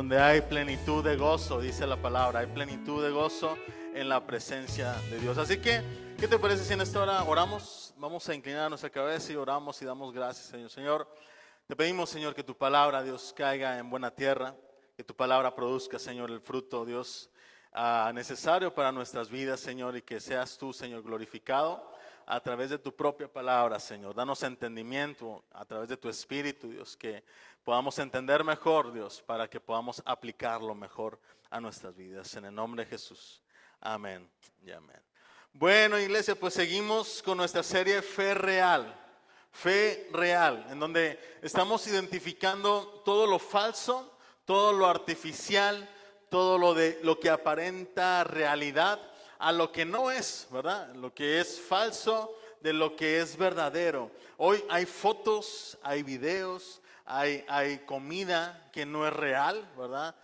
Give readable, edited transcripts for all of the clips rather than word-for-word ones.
donde hay plenitud de gozo, dice la palabra, hay plenitud de gozo en la presencia de Dios. Así que, ¿qué te parece si en esta hora oramos? Vamos a inclinar nuestra cabeza y oramos y damos gracias, Señor. Señor, te pedimos, Señor, que tu palabra, Dios, caiga en buena tierra, que tu palabra produzca, Señor, el fruto, Dios, necesario para nuestras vidas, Señor, y que seas tú, Señor, glorificado a través de tu propia palabra, Señor. Danos entendimiento a través de tu Espíritu, Dios, que podamos entender mejor, Dios, para que podamos aplicarlo mejor a nuestras vidas. En el nombre de Jesús. Amén y amén. Bueno, iglesia, pues seguimos con nuestra serie Fe Real. Fe Real, en donde estamos identificando todo lo falso, todo lo artificial, todo lo que aparenta realidad, a lo que no es, ¿verdad? Lo que es falso de lo que es verdadero. Hoy hay fotos, hay videos, hay comida que no es real, ¿verdad?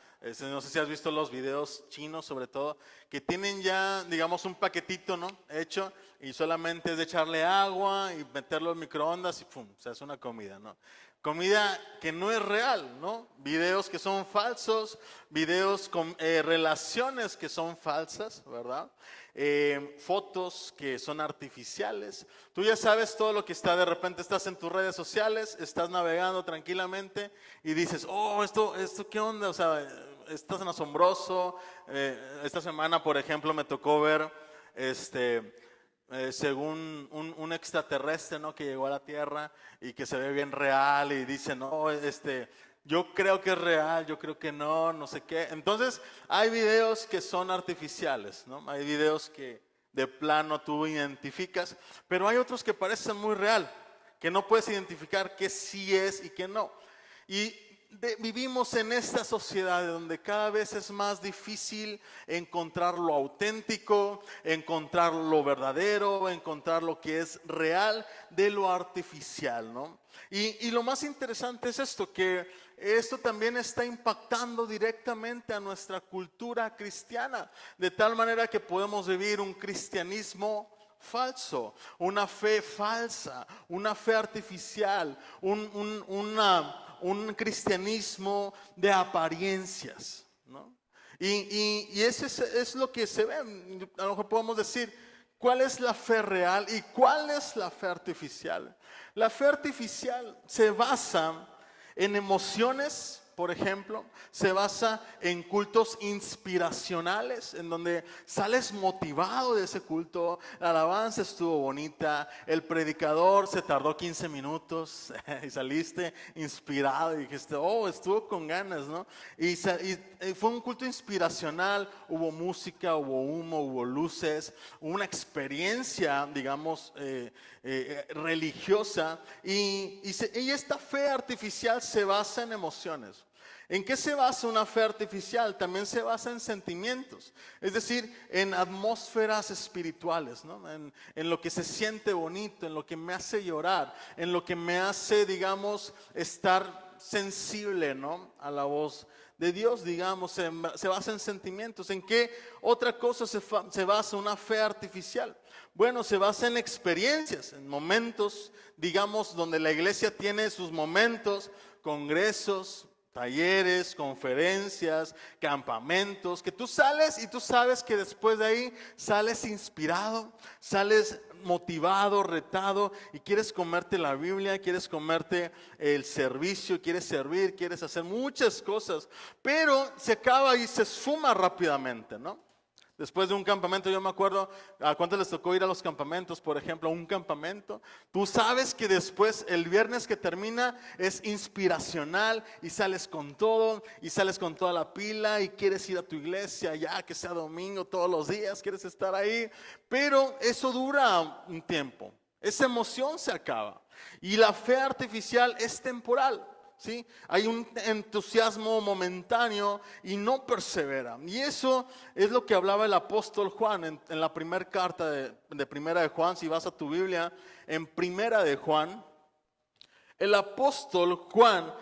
No sé si has visto los videos chinos, sobre todo, que tienen ya, digamos, un paquetito, ¿no? Hecho, y solamente es de echarle agua y meterlo en microondas y ¡pum! Se hace una comida, ¿no? Comida que no es real, ¿no? Videos que son falsos, videos con relaciones que son falsas, ¿verdad? Fotos que son artificiales. Tú ya sabes todo lo que está, de repente estás en tus redes sociales, estás navegando tranquilamente y dices, oh, esto ¿qué onda? O sea, estás en asombroso. Esta semana, por ejemplo, me tocó ver, según un extraterrestre, ¿no? Que llegó a la Tierra y que se ve bien real y dice, no, yo creo que es real, yo creo que no, no sé qué. Entonces, hay videos que son artificiales, ¿no? Hay videos que de plano tú identificas, pero hay otros que parecen muy real, que no puedes identificar qué sí es y qué no. Y vivimos en esta sociedad donde cada vez es más difícil encontrar lo auténtico, encontrar lo verdadero, encontrar lo que es real de lo artificial, ¿no? Y lo más interesante es esto, que esto también está impactando directamente a nuestra cultura cristiana, de tal manera que podemos vivir un cristianismo falso, una fe falsa, una fe artificial, un cristianismo de apariencias, ¿no? Y eso es lo que se ve. A lo mejor podemos decir, ¿cuál es la fe real y cuál es la fe artificial? La fe artificial se basa en emociones, por ejemplo, se basa en cultos inspiracionales, en donde sales motivado de ese culto, la alabanza estuvo bonita, el predicador se tardó 15 minutos y saliste inspirado y dijiste, oh, estuvo con ganas, ¿no? Y fue un culto inspiracional, hubo música, hubo humo, hubo luces, una experiencia, digamos, religiosa, y esta fe artificial se basa en emociones. ¿En qué se basa una fe artificial? También se basa en sentimientos, es decir, en atmósferas espirituales, ¿no? En lo que se siente bonito, en lo que me hace llorar, en lo que me hace, digamos, estar sensible, ¿no? A la voz de Dios, digamos, se basa en sentimientos. ¿En qué otra cosa se basa una fe artificial? Bueno, se basa en experiencias, en momentos, digamos, donde la iglesia tiene sus momentos, congresos, talleres, conferencias, campamentos, que tú sales y tú sabes que después de ahí sales inspirado, sales motivado, retado y quieres comerte la Biblia, quieres comerte el servicio, quieres servir, quieres hacer muchas cosas, pero se acaba y se esfuma rápidamente, ¿no? Después de un campamento, yo me acuerdo a cuántos les tocó ir a los campamentos, por ejemplo, a un campamento. Tú sabes que después, el viernes que termina, es inspiracional y sales con todo, y sales con toda la pila y quieres ir a tu iglesia, ya que sea domingo, todos los días, quieres estar ahí. Pero eso dura un tiempo, esa emoción se acaba. Y la fe artificial es temporal. ¿Sí? Hay un entusiasmo momentáneo y no persevera. Y eso es lo que hablaba el apóstol Juan en la primera carta de Primera de Juan. Si vas a tu Biblia, en Primera de Juan, el apóstol Juan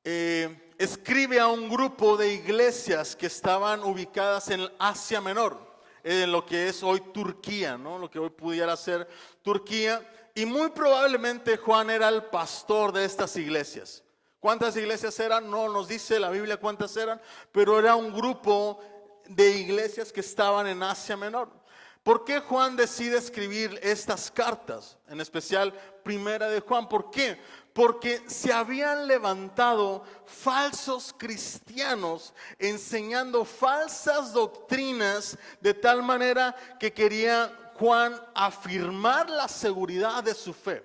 escribe a un grupo de iglesias que estaban ubicadas en Asia Menor, en lo que es hoy Turquía, ¿no? Lo que hoy pudiera ser Turquía. Y muy probablemente Juan era el pastor de estas iglesias. ¿Cuántas iglesias eran? No nos dice la Biblia cuántas eran, pero era un grupo de iglesias que estaban en Asia Menor. ¿Por qué Juan decide escribir estas cartas? En especial Primera de Juan. ¿Por qué? Porque se habían levantado falsos cristianos enseñando falsas doctrinas, de tal manera que quería Juan afirmar la seguridad de su fe.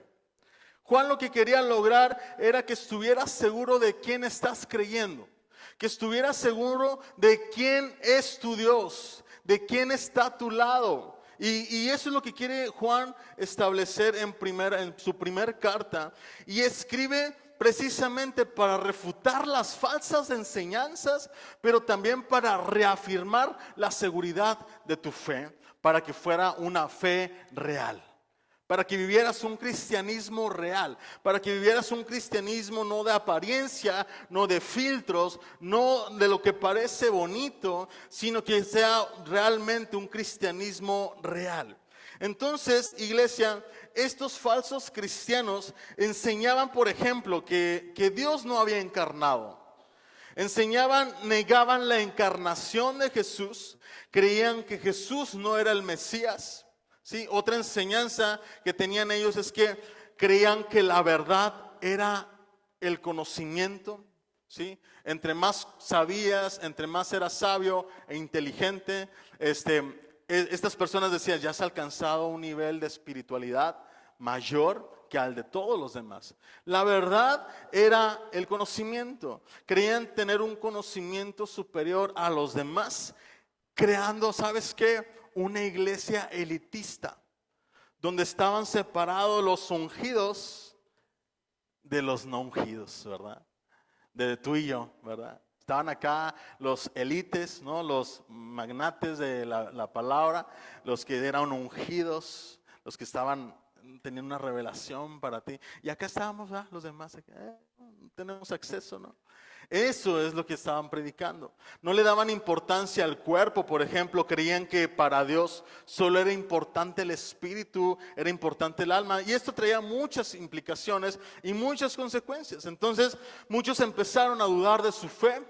Juan lo que quería lograr era que estuvieras seguro de quién estás creyendo, que estuvieras seguro de quién es tu Dios, de quién está a tu lado. Y eso es lo que quiere Juan establecer en su primer carta, y escribe precisamente para refutar las falsas enseñanzas, pero también para reafirmar la seguridad de tu fe, para que fuera una fe real. Para que vivieras un cristianismo real, para que vivieras un cristianismo no de apariencia, no de filtros, no de lo que parece bonito, sino que sea realmente un cristianismo real. Entonces, iglesia, estos falsos cristianos enseñaban, por ejemplo, que Dios no había encarnado. Negaban la encarnación de Jesús, creían que Jesús no era el Mesías. ¿Sí? Otra enseñanza que tenían ellos es que creían que la verdad era el conocimiento. ¿Sí? Entre más sabías, entre más eras sabio e inteligente, estas personas decían, ya has alcanzado un nivel de espiritualidad mayor que al de todos los demás. La verdad era el conocimiento. Creían tener un conocimiento superior a los demás, creando, ¿sabes qué? Una iglesia elitista, donde estaban separados los ungidos de los no ungidos, ¿verdad? De tú y yo, ¿verdad? Estaban acá los élites, ¿no? Los magnates de la palabra, los que eran ungidos, los que estaban teniendo una revelación para ti. Y acá estábamos, ¿verdad? Los demás, tenemos acceso, ¿no? Eso es lo que estaban predicando. No le daban importancia al cuerpo, por ejemplo. Creían que para Dios solo era importante el espíritu, era importante el alma. Y esto traía muchas implicaciones y muchas consecuencias. Entonces muchos empezaron a dudar de su fe.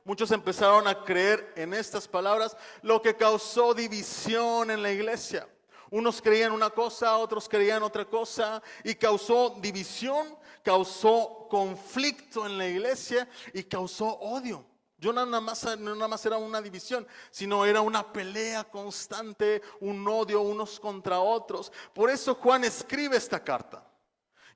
Muchos empezaron a creer en estas palabras, lo que causó división en la iglesia. Unos creían una cosa, otros creían otra cosa, y causó división, causó conflicto en la iglesia y causó odio. No nada más era una división, sino era una pelea constante, un odio unos contra otros. Por eso Juan escribe esta carta.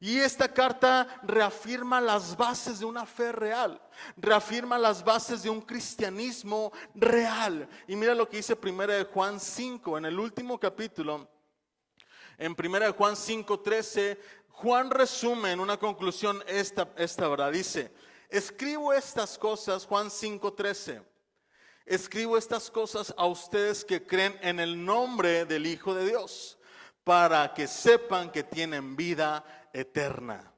Y esta carta reafirma las bases de una fe real, reafirma las bases de un cristianismo real. Y mira lo que dice 1 Juan 5, en el último capítulo, en 1 Juan 5:13, Juan resume en una conclusión esta verdad. Dice, escribo estas cosas, Juan 5:13, escribo estas cosas a ustedes que creen en el nombre del Hijo de Dios, para que sepan que tienen vida eterna.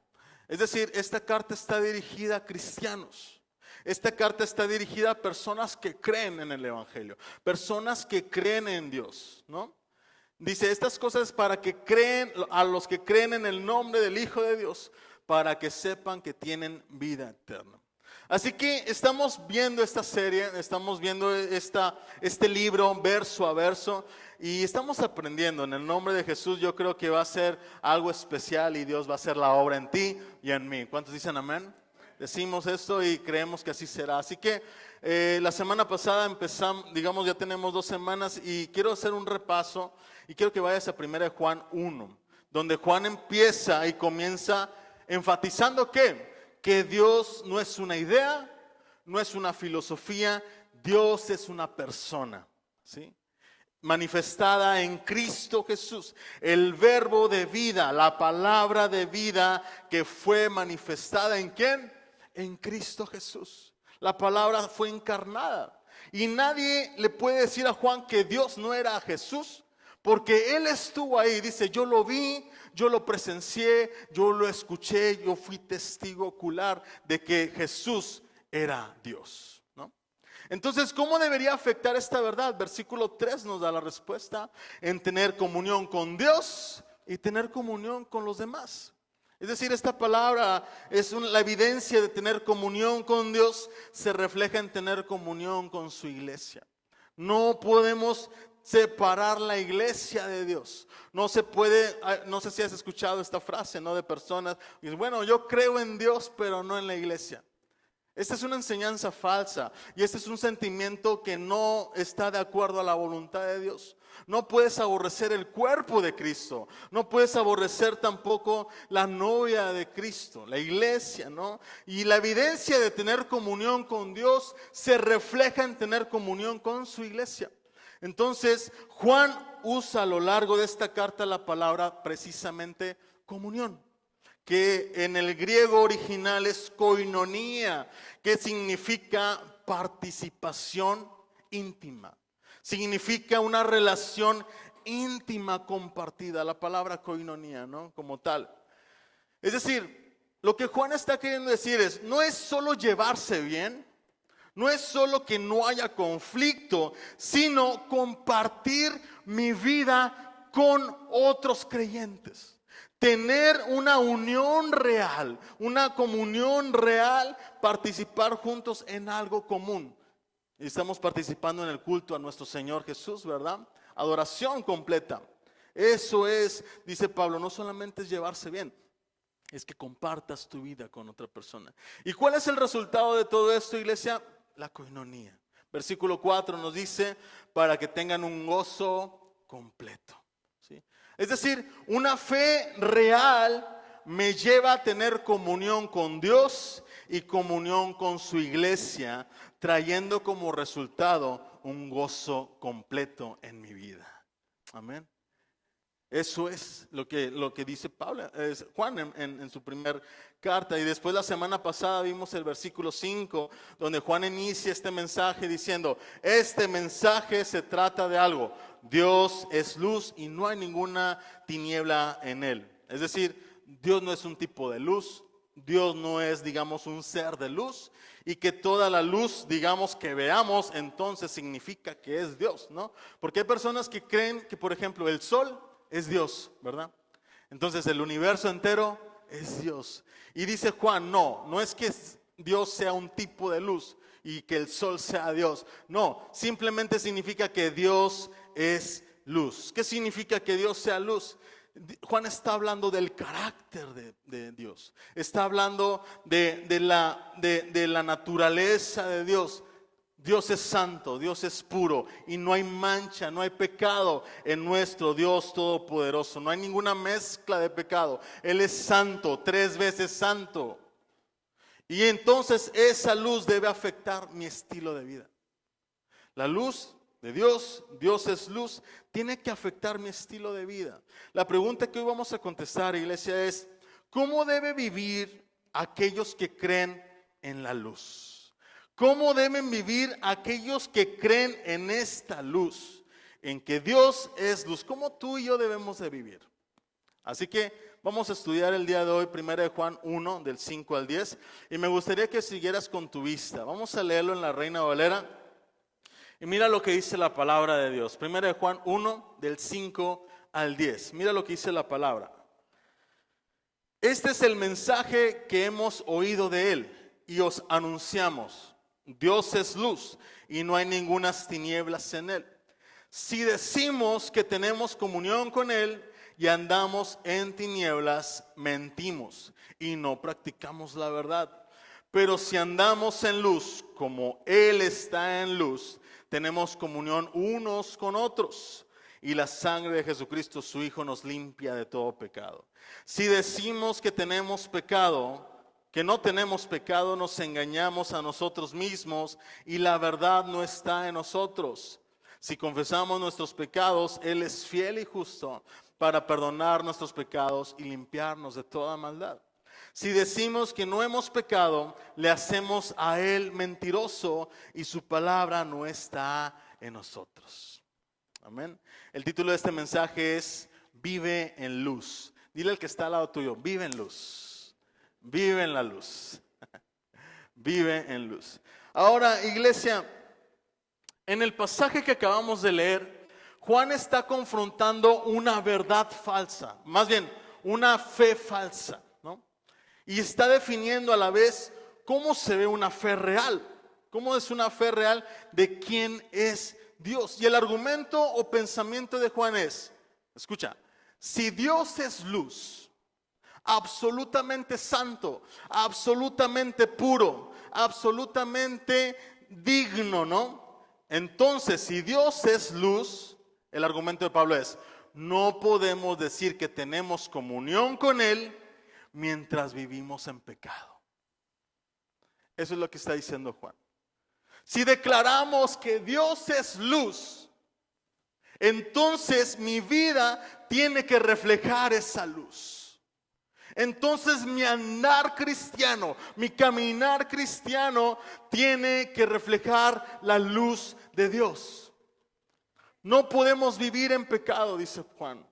Es decir, esta carta está dirigida a cristianos. Esta carta está dirigida a personas que creen en el Evangelio, personas que creen en Dios, ¿no? Dice, estas cosas para que creen, a los que creen en el nombre del Hijo de Dios, para que sepan que tienen vida eterna. Así que estamos viendo esta serie, estamos viendo este libro verso a verso, y estamos aprendiendo. En el nombre de Jesús yo creo que va a ser algo especial y Dios va a hacer la obra en ti y en mí. ¿Cuántos dicen amén? Decimos esto y creemos que así será. Así que la semana pasada empezamos, digamos ya tenemos 2 semanas, y quiero hacer un repaso y quiero que vayas a 1 Juan 1, donde Juan empieza y comienza enfatizando que Dios no es una idea, no es una filosofía, Dios es una persona, ¿sí? Manifestada en Cristo Jesús, el verbo de vida, la palabra de vida que fue manifestada ¿en quién? En Cristo Jesús. La palabra fue encarnada. Y nadie le puede decir a Juan que Dios no era Jesús, porque Él estuvo ahí. Dice, yo lo vi, yo lo presencié, yo lo escuché, yo fui testigo ocular de que Jesús era Dios, ¿no? Entonces, ¿cómo debería afectar esta verdad? Versículo 3 nos da la respuesta: en tener comunión con Dios y tener comunión con los demás. Es decir, esta palabra es la evidencia de tener comunión con Dios, se refleja en tener comunión con su iglesia. No podemos separar la iglesia de Dios. No se puede, no sé si has escuchado esta frase, ¿no? De personas, y bueno, yo creo en Dios, pero no en la iglesia. Esta es una enseñanza falsa y este es un sentimiento que no está de acuerdo a la voluntad de Dios. No puedes aborrecer el cuerpo de Cristo, no puedes aborrecer tampoco la novia de Cristo, la iglesia, ¿no? Y la evidencia de tener comunión con Dios se refleja en tener comunión con su iglesia. Entonces, Juan usa a lo largo de esta carta la palabra precisamente comunión, que en el griego original es koinonía, que significa participación íntima. Significa una relación íntima compartida, la palabra koinonía, ¿no? Como tal. Es decir, lo que Juan está queriendo decir es, no es solo llevarse bien, no es solo que no haya conflicto, sino compartir mi vida con otros creyentes. Tener una unión real, una comunión real, participar juntos en algo común. Y estamos participando en el culto a nuestro Señor Jesús, ¿verdad? Adoración completa. Eso es, dice Pablo, no solamente es llevarse bien, es que compartas tu vida con otra persona. ¿Y cuál es el resultado de todo esto, iglesia? La koinonía. Versículo 4 nos dice, para que tengan un gozo completo. ¿Sí? Es decir, una fe real me lleva a tener comunión con Dios y comunión con su iglesia, trayendo como resultado un gozo completo en mi vida. Amén. Eso es lo que dice Pablo, Juan en su primer carta. Y después la semana pasada vimos el versículo 5, donde Juan inicia este mensaje diciendo, este mensaje se trata de algo. Dios es luz y no hay ninguna tiniebla en él. Es decir, Dios no es un tipo de luz, Dios no es, digamos, un ser de luz. Y que toda la luz, digamos, que veamos, entonces significa que es Dios, ¿no? Porque hay personas que creen que, por ejemplo, el sol es Dios, ¿verdad? Entonces el universo entero es Dios. Y dice Juan, no es que Dios sea un tipo de luz y que el sol sea Dios. No, simplemente significa que Dios es luz. ¿Qué significa que Dios sea luz? Juan está hablando del carácter de Dios. Está hablando de la naturaleza de Dios. Dios es santo, Dios es puro y no hay mancha, no hay pecado en nuestro Dios todopoderoso. No hay ninguna mezcla de pecado. Él es santo, 3 veces santo. Y entonces esa luz debe afectar mi estilo de vida. La luz de Dios, Dios es luz, tiene que afectar mi estilo de vida. La pregunta que hoy vamos a contestar, iglesia, es ¿cómo debe vivir aquellos que creen en la luz? ¿Cómo deben vivir aquellos que creen en esta luz? En que Dios es luz. ¿Cómo tú y yo debemos de vivir? Así que vamos a estudiar el día de hoy 1 Juan 1 del 5 al 10. Y me gustaría que siguieras con tu vista. Vamos a leerlo en la Reina Valera. Y mira lo que dice la palabra de Dios. 1 Juan 1 del 5 al 10. Mira lo que dice la palabra. Este es el mensaje que hemos oído de él y os anunciamos. Dios es luz y no hay ningunas tinieblas en él. Si decimos que tenemos comunión con él y andamos en tinieblas, mentimos y no practicamos la verdad. Pero si andamos en luz, como él está en luz, tenemos comunión unos con otros. Y la sangre de Jesucristo, su Hijo, nos limpia de todo pecado. Si decimos que tenemos pecado, que no tenemos pecado, nos engañamos a nosotros mismos y la verdad no está en nosotros. Si confesamos nuestros pecados, Él es fiel y justo para perdonar nuestros pecados y limpiarnos de toda maldad. Si decimos que no hemos pecado, le hacemos a Él mentiroso y su palabra no está en nosotros. Amén. El título de este mensaje es Vive en luz. Dile al que está al lado tuyo, vive en luz. Vive en la luz. Vive en luz. Ahora, iglesia, en el pasaje que acabamos de leer, Juan está confrontando una verdad falsa, más bien una fe falsa, ¿no? Y está definiendo a la vez cómo se ve una fe real. Cómo es una fe real de quién es Dios. Y el argumento o pensamiento de Juan es, escucha, si Dios es luz, absolutamente santo, absolutamente puro, absolutamente digno, ¿no? Entonces, si Dios es luz, el argumento de Pablo es, no podemos decir que tenemos comunión con Él mientras vivimos en pecado. Eso es lo que está diciendo Juan. Si declaramos que Dios es luz, entonces mi vida tiene que reflejar esa luz. Entonces mi andar cristiano, mi caminar cristiano tiene que reflejar la luz de Dios. No podemos vivir en pecado, dice Juan.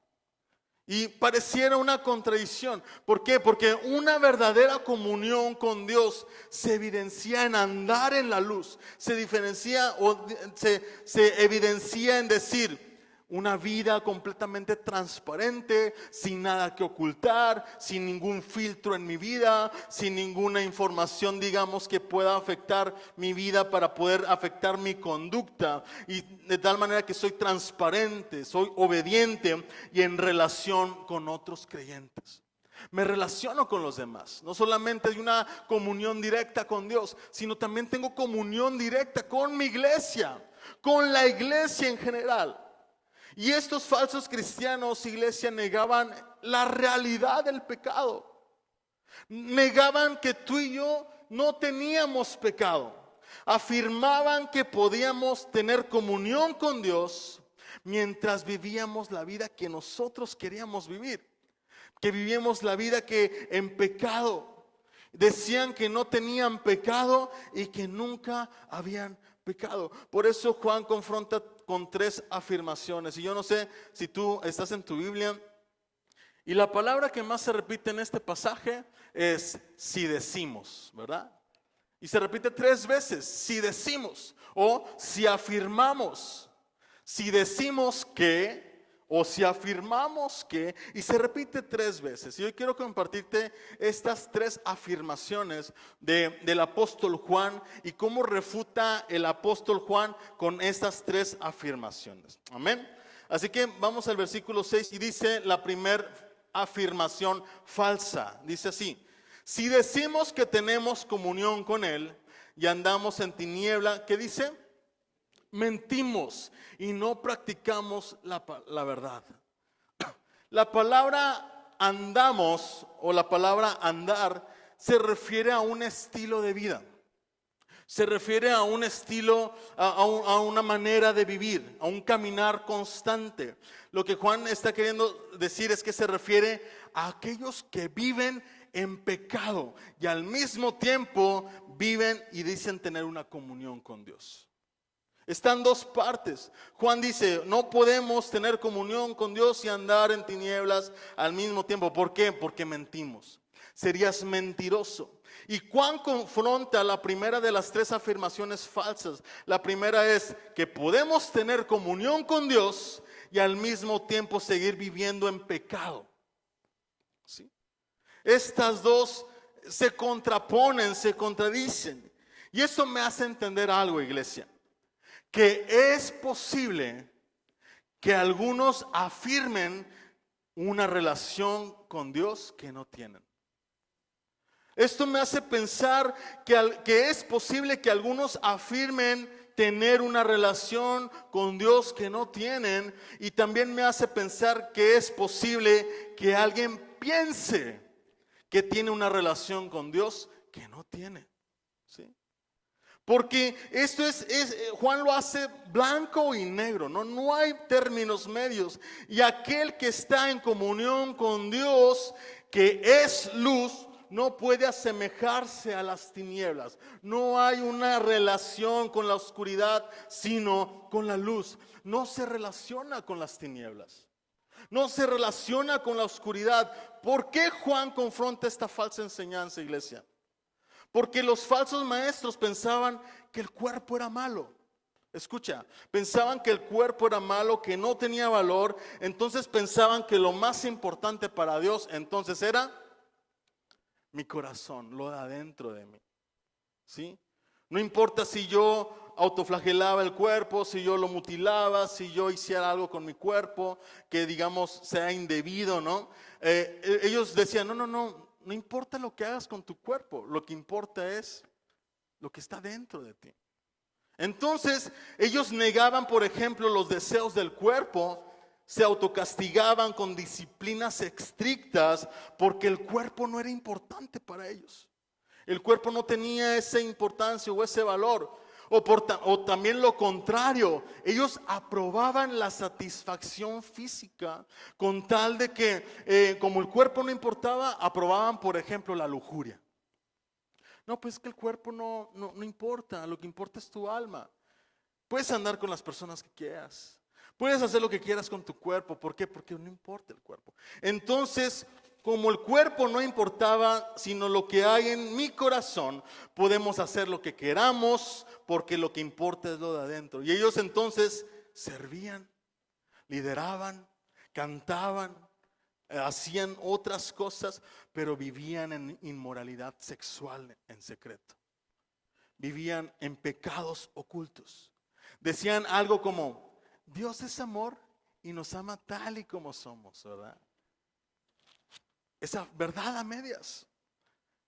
Y pareciera una contradicción. ¿Por qué? Porque una verdadera comunión con Dios se evidencia en andar en la luz. Se diferencia o se evidencia en decir una vida completamente transparente, sin nada que ocultar, sin ningún filtro en mi vida, sin ninguna información, digamos, que pueda afectar mi vida para poder afectar mi conducta. Y de tal manera que soy transparente, soy obediente y en relación con otros creyentes. Me relaciono con los demás. No solamente hay una comunión directa con Dios, sino también tengo comunión directa con mi iglesia, con la iglesia en general. Y estos falsos cristianos, iglesia, negaban la realidad del pecado. Negaban que tú y yo no teníamos pecado. Afirmaban que podíamos tener comunión con Dios mientras vivíamos la vida que nosotros queríamos vivir. Que vivíamos la vida que en pecado. Decían que no tenían pecado y que nunca habían pecado. Por eso Juan confronta con tres afirmaciones. Y yo no sé si tú estás en tu Biblia. Y la palabra que más se repite en este pasaje es si decimos, ¿verdad? Y se repite 3 veces, si decimos o si afirmamos. Si decimos que o si afirmamos que, y se repite 3 veces. Y hoy quiero compartirte estas 3 afirmaciones del apóstol Juan y cómo refuta el apóstol Juan con estas 3 afirmaciones. Amén. Así que vamos al versículo 6 y dice la primera afirmación falsa. Dice así: si decimos que tenemos comunión con Él y andamos en tiniebla, ¿qué dice? Mentimos y no practicamos la verdad. La palabra andamos o la palabra andar se refiere a un estilo de vida. Se refiere a un estilo, a una manera de vivir, a un caminar constante. Lo que Juan está queriendo decir es que se refiere a aquellos que viven en pecado y al mismo tiempo viven y dicen tener una comunión con Dios. Están 2 partes. Juan dice, no podemos tener comunión con Dios y andar en tinieblas al mismo tiempo. ¿Por qué? Porque mentimos. Serías mentiroso. Y Juan confronta la primera de las 3 afirmaciones falsas. La primera es que podemos tener comunión con Dios y al mismo tiempo seguir viviendo en pecado. ¿Sí? Estas 2 se contraponen, se contradicen. Y eso me hace entender algo, iglesia. Que es posible que algunos afirmen una relación con Dios que no tienen. Esto me hace pensar que es posible que algunos afirmen tener una relación con Dios que no tienen. Y también me hace pensar que es posible que alguien piense que tiene una relación con Dios que no tiene. ¿Sí? Porque esto Juan lo hace blanco y negro, no hay términos medios. Y aquel que está en comunión con Dios, que es luz, no puede asemejarse a las tinieblas. No hay una relación con la oscuridad, sino con la luz. No se relaciona con las tinieblas. No se relaciona con la oscuridad. ¿Por qué Juan confronta esta falsa enseñanza, iglesia? Porque los falsos maestros pensaban que el cuerpo era malo. Escucha, pensaban que el cuerpo era malo, que no tenía valor. Entonces pensaban que lo más importante para Dios entonces era mi corazón, lo de adentro de mí. ¿Sí? No importa si yo autoflagelaba el cuerpo, si yo lo mutilaba, si yo hiciera algo con mi cuerpo que digamos sea indebido, ¿no? Ellos decían, no importa lo que hagas con tu cuerpo, lo que importa es lo que está dentro de ti. Entonces ellos negaban, por ejemplo, los deseos del cuerpo, se autocastigaban con disciplinas estrictas porque el cuerpo no era importante para ellos. El cuerpo no tenía esa importancia o ese valor. O también lo contrario, ellos aprobaban la satisfacción física con tal de que, como el cuerpo no importaba, aprobaban, por ejemplo, la lujuria. No, pues es que el cuerpo no importa, lo que importa es tu alma. Puedes andar con las personas que quieras. Puedes hacer lo que quieras con tu cuerpo. ¿Por qué? Porque no importa el cuerpo. Entonces, como el cuerpo no importaba, sino lo que hay en mi corazón, podemos hacer lo que queramos, porque lo que importa es lo de adentro. Y ellos entonces servían, lideraban, cantaban, hacían otras cosas, pero vivían en inmoralidad sexual en secreto. Vivían en pecados ocultos. Decían algo como, Dios es amor y nos ama tal y como somos, ¿verdad? Esa verdad a medias.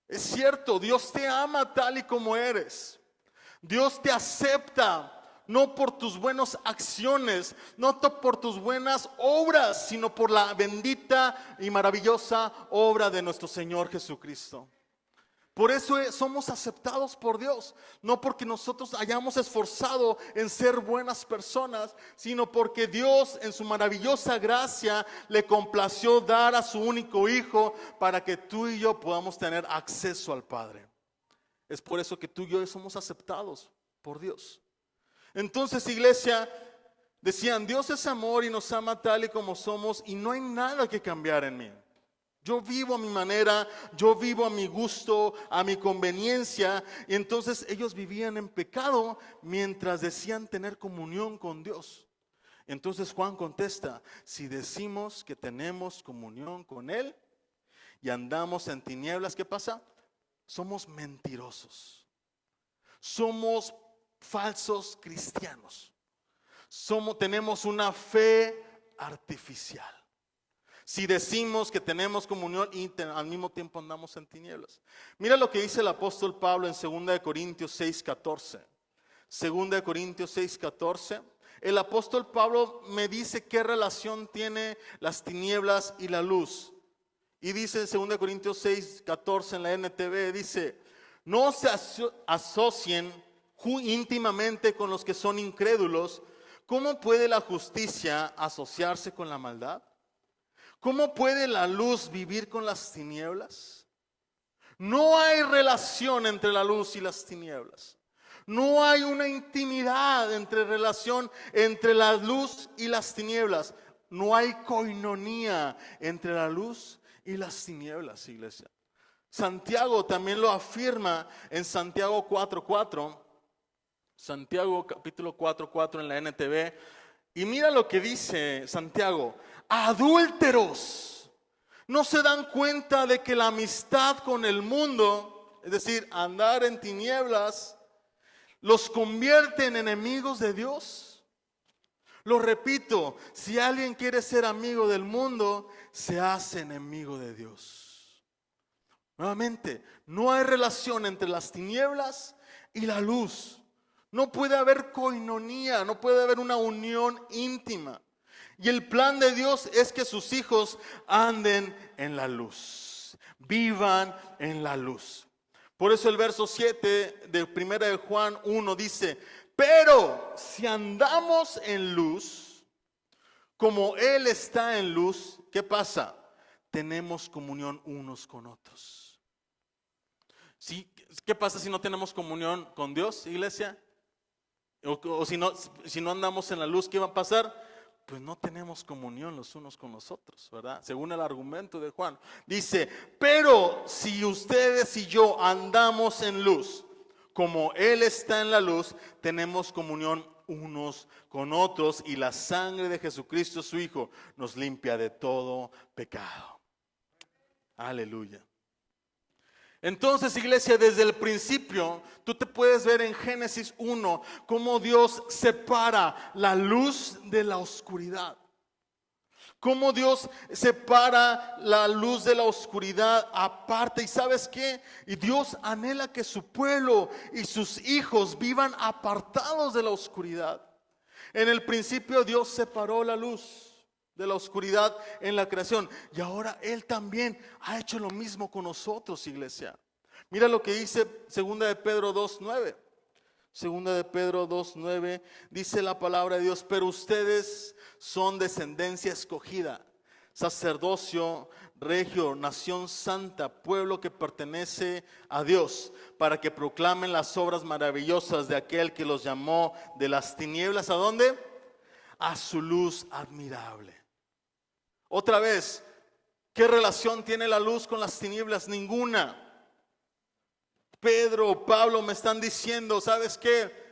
Es cierto, Dios te ama tal y como eres. Dios te acepta no por tus buenas acciones, no por tus buenas obras, sino por la bendita y maravillosa obra de nuestro Señor Jesucristo. Por eso somos aceptados por Dios, no porque nosotros hayamos esforzado en ser buenas personas, sino porque Dios en su maravillosa gracia le complació dar a su único Hijo para que tú y yo podamos tener acceso al Padre. Es por eso que tú y yo somos aceptados por Dios. Entonces, iglesia, decían, Dios es amor y nos ama tal y como somos y no hay nada que cambiar en mí. Yo vivo a mi manera, yo vivo a mi gusto, a mi conveniencia. Y entonces ellos vivían en pecado mientras decían tener comunión con Dios. Entonces Juan contesta, si decimos que tenemos comunión con Él y andamos en tinieblas, ¿qué pasa? Somos mentirosos. Somos falsos cristianos. Tenemos una fe artificial. Si decimos que tenemos comunión y al mismo tiempo andamos en tinieblas. Mira lo que dice el apóstol Pablo en 2 Corintios 6:14. 2 Corintios 6:14. El apóstol Pablo me dice qué relación tiene las tinieblas y la luz. Y dice en 2 Corintios 6:14 en la NTV, dice, no se asocien íntimamente con los que son incrédulos. ¿Cómo puede la justicia asociarse con la maldad? ¿Cómo puede la luz vivir con las tinieblas? No hay relación entre la luz y las tinieblas. No hay una intimidad relación entre la luz y las tinieblas. No hay coinonía entre la luz y las tinieblas, iglesia. Santiago también lo afirma en Santiago 4:4. Santiago capítulo 4:4 en la NTV. Y mira lo que dice Santiago. Adúlteros, ¿no se dan cuenta de que la amistad con el mundo, es decir, andar en tinieblas, los convierte en enemigos de Dios? Lo repito, si alguien quiere ser amigo del mundo, se hace enemigo de Dios. Nuevamente, no hay relación entre las tinieblas y la luz. No puede haber coinonía, no puede haber una unión íntima. Y el plan de Dios es que sus hijos anden en la luz, vivan en la luz. Por eso el verso 7 de 1 de Juan 1 dice, pero si andamos en luz, como Él está en luz, ¿qué pasa? Tenemos comunión unos con otros. ¿Sí? ¿Qué pasa si no tenemos comunión con Dios, iglesia? O si no andamos en la luz, ¿qué va a pasar? Pues no tenemos comunión los unos con los otros, ¿verdad? Según el argumento de Juan. Dice, pero si ustedes y yo andamos en luz, como Él está en la luz, tenemos comunión unos con otros y la sangre de Jesucristo su Hijo nos limpia de todo pecado. Aleluya. Entonces, iglesia, desde el principio, tú te puedes ver en Génesis 1 cómo Dios separa la luz de la oscuridad. Cómo Dios separa la luz de la oscuridad aparte. ¿Y sabes qué? Y Dios anhela que su pueblo y sus hijos vivan apartados de la oscuridad. En el principio Dios separó la luz de la oscuridad en la creación. Y ahora Él también ha hecho lo mismo con nosotros, iglesia. Mira lo que dice 2 de Pedro 2:9. 2 de Pedro 2:9 dice la palabra de Dios: pero ustedes son descendencia escogida, sacerdocio regio, nación santa, pueblo que pertenece a Dios, para que proclamen las obras maravillosas de aquel que los llamó de las tinieblas. ¿A dónde? A su luz admirable. Otra vez, ¿qué relación tiene la luz con las tinieblas? Ninguna. Pedro o Pablo me están diciendo, ¿sabes qué?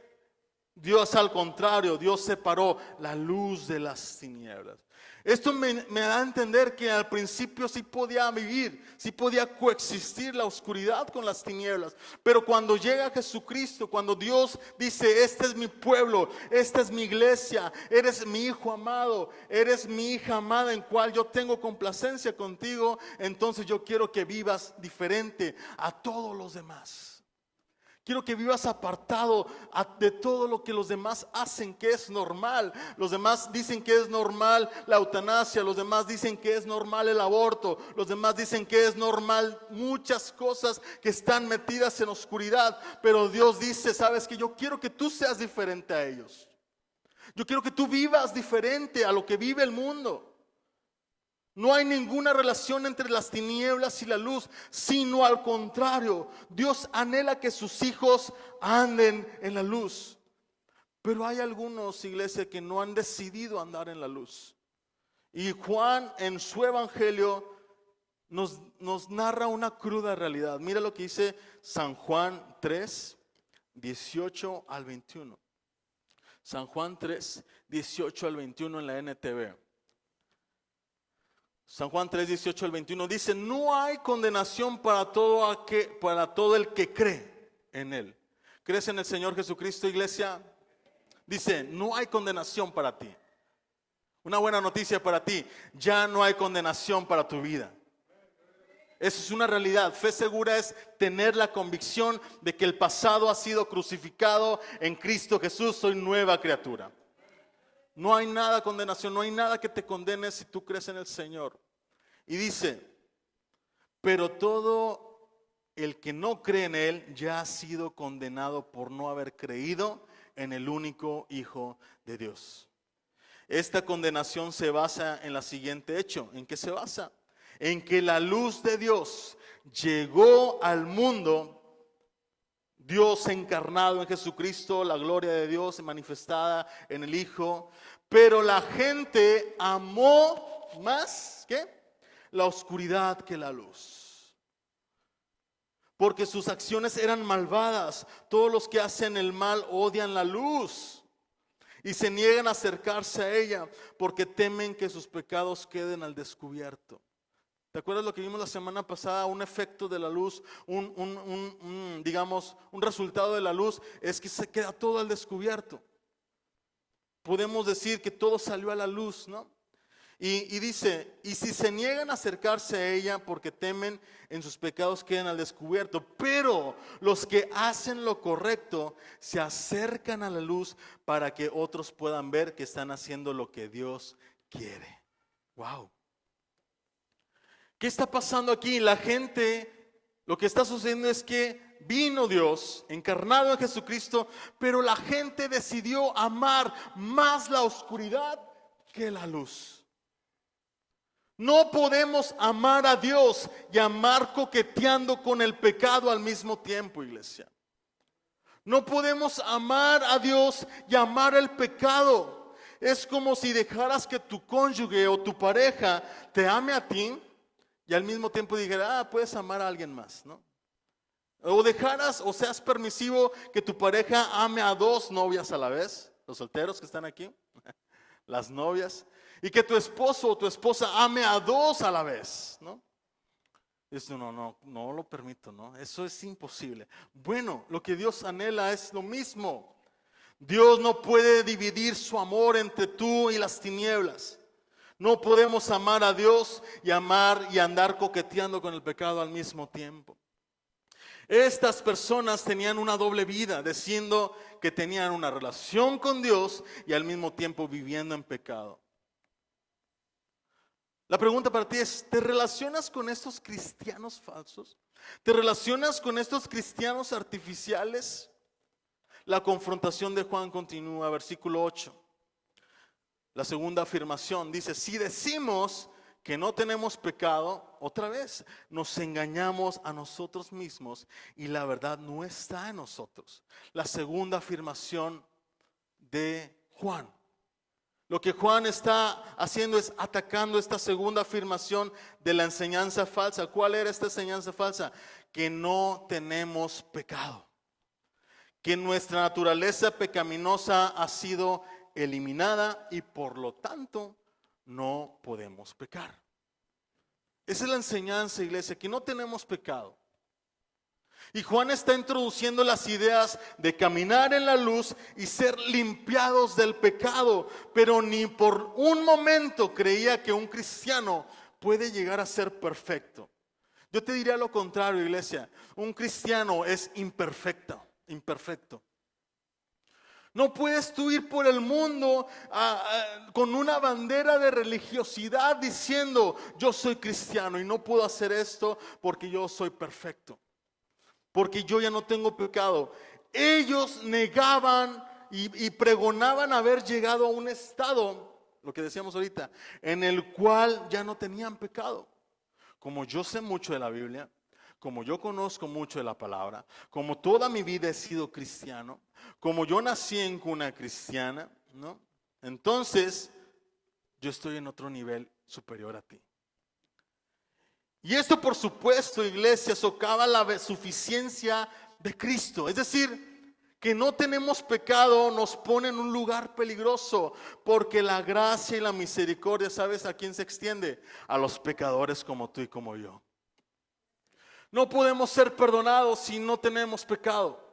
Dios, al contrario, Dios separó la luz de las tinieblas. Esto me da a entender que al principio sí podía vivir, sí podía coexistir la oscuridad con las tinieblas. Pero cuando llega Jesucristo, cuando Dios dice: este es mi pueblo, esta es mi iglesia, eres mi hijo amado, eres mi hija amada en cual yo tengo complacencia contigo, entonces yo quiero que vivas diferente a todos los demás. Quiero que vivas apartado de todo lo que los demás hacen que es normal. Los demás dicen que es normal la eutanasia, los demás dicen que es normal el aborto, los demás dicen que es normal muchas cosas que están metidas en oscuridad. Pero Dios dice: sabes que yo quiero que tú seas diferente a ellos. Yo quiero que tú vivas diferente a lo que vive el mundo. No hay ninguna relación entre las tinieblas y la luz, sino al contrario. Dios anhela que sus hijos anden en la luz. Pero hay algunos, iglesia, que no han decidido andar en la luz. Y Juan en su evangelio nos narra una cruda realidad. Mira lo que dice San Juan 3, 18 al 21. San Juan 3, 18 al 21 en la NTV. San Juan 3, 18 al 21 dice: no hay condenación para todo el que cree en Él. ¿Crees en el Señor Jesucristo, iglesia? Dice: no hay condenación para ti. Una buena noticia para ti: ya no hay condenación para tu vida. Eso es una realidad. Fe segura es tener la convicción de que el pasado ha sido crucificado en Cristo Jesús. Soy nueva criatura. No hay nada de condenación, no hay nada que te condene si tú crees en el Señor. Y dice: pero todo el que no cree en Él ya ha sido condenado por no haber creído en el único Hijo de Dios. Esta condenación se basa en el siguiente hecho. ¿En qué se basa? En que la luz de Dios llegó al mundo. Dios encarnado en Jesucristo, la gloria de Dios manifestada en el Hijo. Pero la gente amó más, ¿qué? La oscuridad que la luz. Porque sus acciones eran malvadas. Todos los que hacen el mal odian la luz y se niegan a acercarse a ella porque temen que sus pecados queden al descubierto. ¿Te acuerdas lo que vimos la semana pasada? Un efecto de la luz, digamos, un resultado de la luz es que se queda todo al descubierto. Podemos decir que todo salió a la luz, ¿no? Y dice: y si se niegan a acercarse a ella porque temen en sus pecados queden al descubierto. Pero los que hacen lo correcto se acercan a la luz para que otros puedan ver que están haciendo lo que Dios quiere. Wow. ¿Qué está pasando aquí? La gente, lo que está sucediendo es que vino Dios encarnado en Jesucristo, pero la gente decidió amar más la oscuridad que la luz. No podemos amar a Dios y amar coqueteando con el pecado al mismo tiempo, iglesia. No podemos amar a Dios y amar el pecado. Es como si dejaras que tu cónyuge o tu pareja te ame a ti y al mismo tiempo dijera: puedes amar a alguien más, ¿no? O dejaras o seas permisivo que tu pareja ame a dos novias a la vez. Los solteros que están aquí, las novias. Y que tu esposo o tu esposa ame a dos a la vez, ¿no? Dice, no lo permito, ¿no? Eso es imposible. Bueno, lo que Dios anhela es lo mismo. Dios no puede dividir su amor entre tú y las tinieblas. No podemos amar a Dios y amar y andar coqueteando con el pecado al mismo tiempo. Estas personas tenían una doble vida, diciendo que tenían una relación con Dios y al mismo tiempo viviendo en pecado. La pregunta para ti es, ¿te relacionas con estos cristianos falsos? ¿Te relacionas con estos cristianos artificiales? La confrontación de Juan continúa, versículo 8. La segunda afirmación dice, si decimos que no tenemos pecado, otra vez nos engañamos a nosotros mismos y la verdad no está en nosotros. La segunda afirmación de Juan. Lo que Juan está haciendo es atacando esta segunda afirmación de la enseñanza falsa. ¿Cuál era esta enseñanza falsa? Que no tenemos pecado. Que nuestra naturaleza pecaminosa ha sido eliminada y por lo tanto no podemos pecar. Esa es la enseñanza, iglesia, que no tenemos pecado. Y Juan está introduciendo las ideas de caminar en la luz y ser limpiados del pecado, pero ni por un momento creía que un cristiano puede llegar a ser perfecto. Yo te diría lo contrario, iglesia. Un cristiano es imperfecto. No puedes tú ir por el mundo con una bandera de religiosidad diciendo yo soy cristiano y no puedo hacer esto porque yo soy perfecto, porque yo ya no tengo pecado. Ellos negaban y pregonaban haber llegado a un estado, lo que decíamos ahorita, en el cual ya no tenían pecado. Como yo sé mucho de la Biblia, como yo conozco mucho de la palabra, como toda mi vida he sido cristiano, como yo nací en cuna cristiana, ¿no? Entonces, yo estoy en otro nivel superior a ti. Y esto, por supuesto, iglesia, socava la suficiencia de Cristo. Es decir, que no tenemos pecado nos pone en un lugar peligroso, porque la gracia y la misericordia, ¿sabes a quién se extiende? A los pecadores como tú y como yo. No podemos ser perdonados si no tenemos pecado.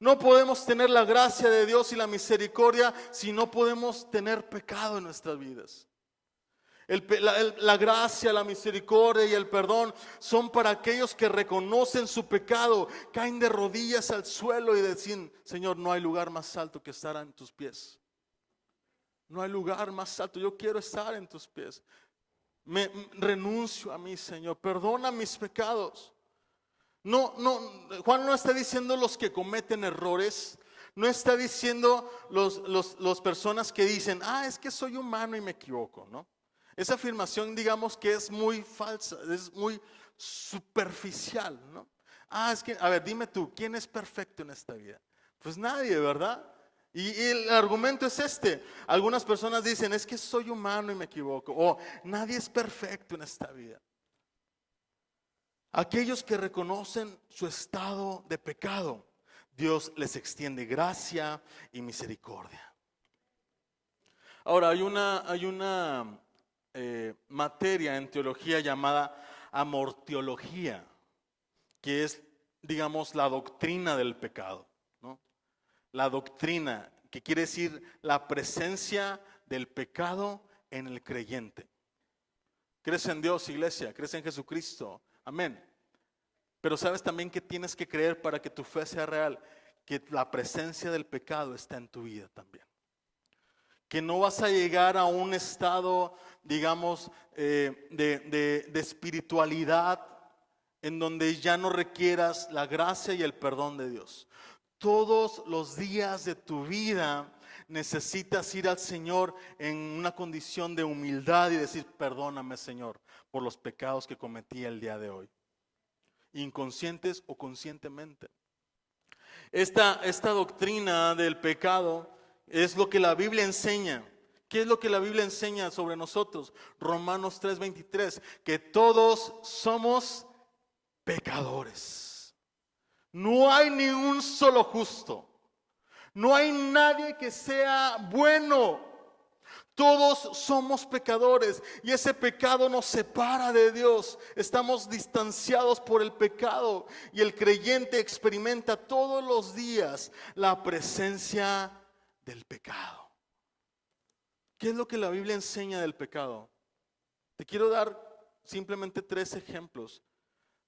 No podemos tener la gracia de Dios y la misericordia si no podemos tener pecado en nuestras vidas. La gracia, la misericordia y el perdón son para aquellos que reconocen su pecado, caen de rodillas al suelo y dicen, Señor, no hay lugar más alto que estar en tus pies. No hay lugar más alto, yo quiero estar en tus pies. Renuncio a mí, Señor, perdona mis pecados. Juan no está diciendo los que cometen errores, no está diciendo los personas que dicen, es que soy humano y me equivoco, ¿no? Esa afirmación, digamos que es muy falsa, es muy superficial, ¿no? Es que, a ver, dime tú, ¿quién es perfecto en esta vida? Pues nadie, ¿verdad? Y el argumento es este. Algunas personas dicen, es que soy humano y me equivoco, o nadie es perfecto en esta vida. Aquellos que reconocen su estado de pecado, Dios les extiende gracia y misericordia. Ahora, hay una materia en teología llamada amortiología, que es, digamos, la doctrina del pecado, ¿no? La doctrina, que quiere decir la presencia del pecado en el creyente. ¿Crees en Dios, iglesia? ¿Crees en Jesucristo? Amén. Pero sabes también que tienes que creer para que tu fe sea real, que la presencia del pecado está en tu vida también. Que no vas a llegar a un estado, digamos, de espiritualidad en donde ya no requieras la gracia y el perdón de Dios. Todos los días de tu vida necesitas ir al Señor en una condición de humildad y decir, perdóname, Señor, por los pecados que cometí el día de hoy, inconscientes o conscientemente. Esta doctrina del pecado es lo que la Biblia enseña. ¿Qué es lo que la Biblia enseña sobre nosotros? Romanos 3:23, que todos somos pecadores. No hay ni un solo justo. No hay nadie que sea bueno. Todos somos pecadores y ese pecado nos separa de Dios. Estamos distanciados por el pecado y el creyente experimenta todos los días la presencia del pecado. ¿Qué es lo que la Biblia enseña del pecado? Te quiero dar simplemente 3 ejemplos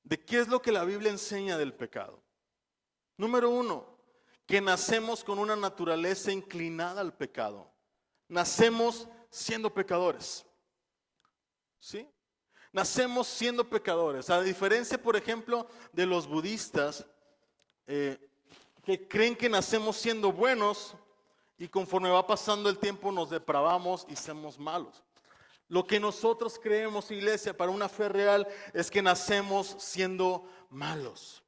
de qué es lo que la Biblia enseña del pecado. Número 1, que nacemos con una naturaleza inclinada al pecado. Nacemos siendo pecadores. ¿Sí? Nacemos siendo pecadores. A diferencia, por ejemplo, de los budistas que creen que nacemos siendo buenos y conforme va pasando el tiempo nos depravamos y somos malos. Lo que nosotros creemos, iglesia, para una fe real es que nacemos siendo malos.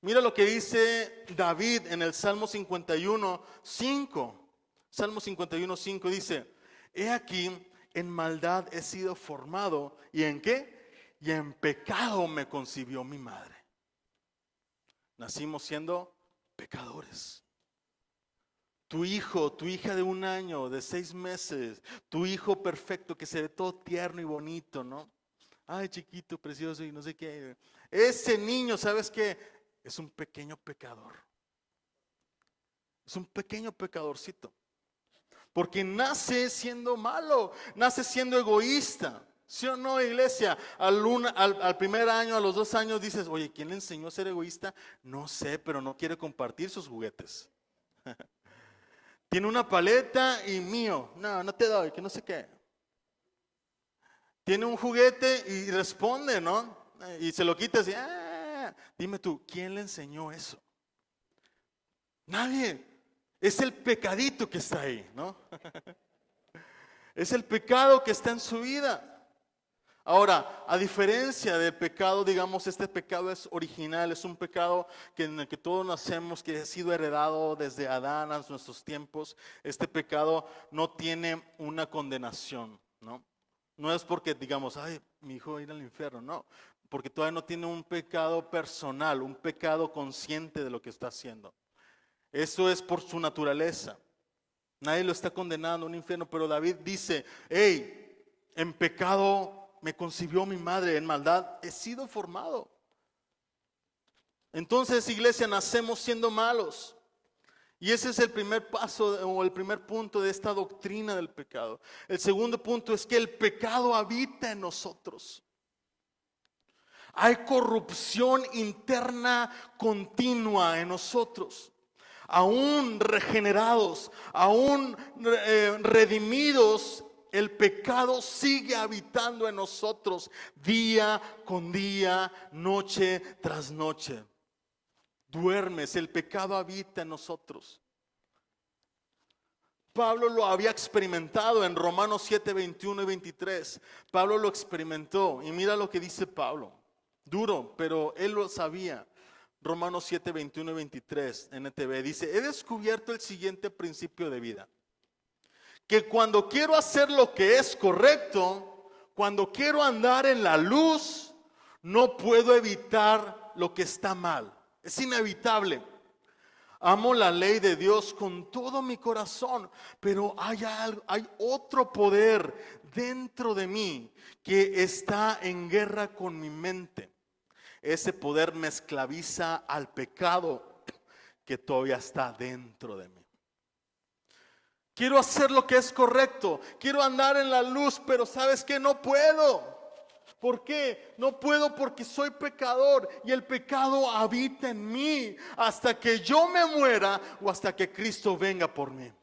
Mira lo que dice David en el Salmo 51:5. Salmo 51:5 dice: he aquí, en maldad he sido formado. ¿Y en qué? Y en pecado me concibió mi madre. Nacimos siendo pecadores. Tu hijo, tu hija de 1 año, de 6 meses, tu hijo perfecto que se ve todo tierno y bonito, ¿no? Ay, chiquito, precioso y no sé qué. Ese niño, ¿sabes qué? Es un pequeño pecador. Es un pequeño pecadorcito. Porque nace siendo malo, nace siendo egoísta. ¿Sí o no, iglesia? Al primer año, a los 2 años dices: oye, ¿quién le enseñó a ser egoísta? No sé, pero no quiere compartir sus juguetes. Tiene una paleta y mío. No, no te doy, que no sé qué. Tiene un juguete y responde, ¿no? Y se lo quitas y dime tú, ¿quién le enseñó eso? Nadie. Es el pecadito que está ahí, ¿no? Es el pecado que está en su vida. Ahora, a diferencia del pecado, digamos, este pecado es original, es un pecado en el que todos nacemos, que ha sido heredado desde Adán a nuestros tiempos. Este pecado no tiene una condenación, ¿no? No es porque digamos, ay, mi hijo va a ir al infierno, no. Porque todavía no tiene un pecado personal, un pecado consciente de lo que está haciendo. Eso es por su naturaleza. Nadie lo está condenando a un infierno, pero David dice: hey, en pecado me concibió mi madre, en maldad he sido formado. Entonces, iglesia, nacemos siendo malos. Y ese es el primer paso o el primer punto de esta doctrina del pecado. El segundo punto es que el pecado habita en nosotros. Hay corrupción interna continua en nosotros. Aún regenerados, aún redimidos, el pecado sigue habitando en nosotros día con día, noche tras noche. Duermes, el pecado habita en nosotros. Pablo lo había experimentado en Romanos 7, 21 y 23. Pablo lo experimentó y mira lo que dice Pablo. Duro, pero él lo sabía. Romanos 7, 21 y 23, NTV, dice: he descubierto el siguiente principio de vida. Que cuando quiero hacer lo que es correcto, cuando quiero andar en la luz, no puedo evitar lo que está mal. Es inevitable. Amo la ley de Dios con todo mi corazón, pero hay otro poder dentro de mí que está en guerra con mi mente. Ese poder me esclaviza al pecado que todavía está dentro de mí. Quiero hacer lo que es correcto, quiero andar en la luz, pero ¿sabes qué? No puedo. ¿Por qué? No puedo porque soy pecador y el pecado habita en mí hasta que yo me muera o hasta que Cristo venga por mí.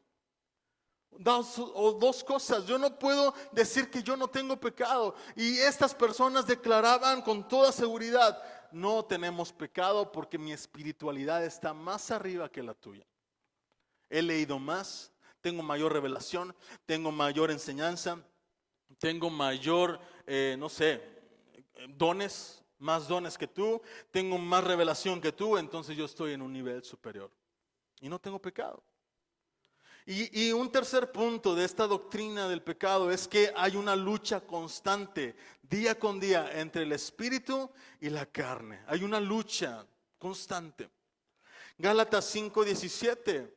Dos cosas. Yo no puedo decir que yo no tengo pecado. Y estas personas declaraban con toda seguridad: no tenemos pecado porque mi espiritualidad está más arriba que la tuya. He leído más, tengo mayor revelación, tengo mayor enseñanza, tengo mayor, dones, más dones que tú, tengo más revelación que tú, entonces yo estoy en un nivel superior. Y no tengo pecado. Y un tercer punto de esta doctrina del pecado es que hay una lucha constante, día con día, entre el espíritu y la carne. Hay una lucha constante. Gálatas 5:17.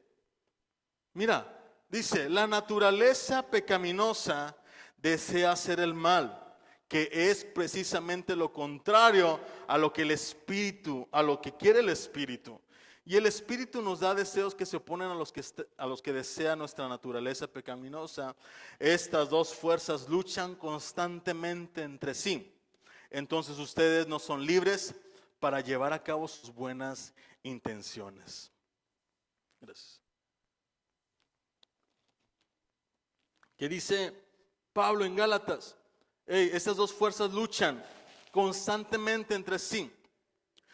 Mira, Dice, la naturaleza pecaminosa desea hacer el mal, que es precisamente lo contrario a lo que el espíritu, a lo que quiere el espíritu. Y el espíritu nos da deseos que se oponen a los que desea nuestra naturaleza pecaminosa. Estas dos fuerzas luchan constantemente entre sí. Entonces ustedes no son libres para llevar a cabo sus buenas intenciones. Gracias. ¿Qué dice Pablo en Gálatas? Estas dos fuerzas luchan constantemente entre sí.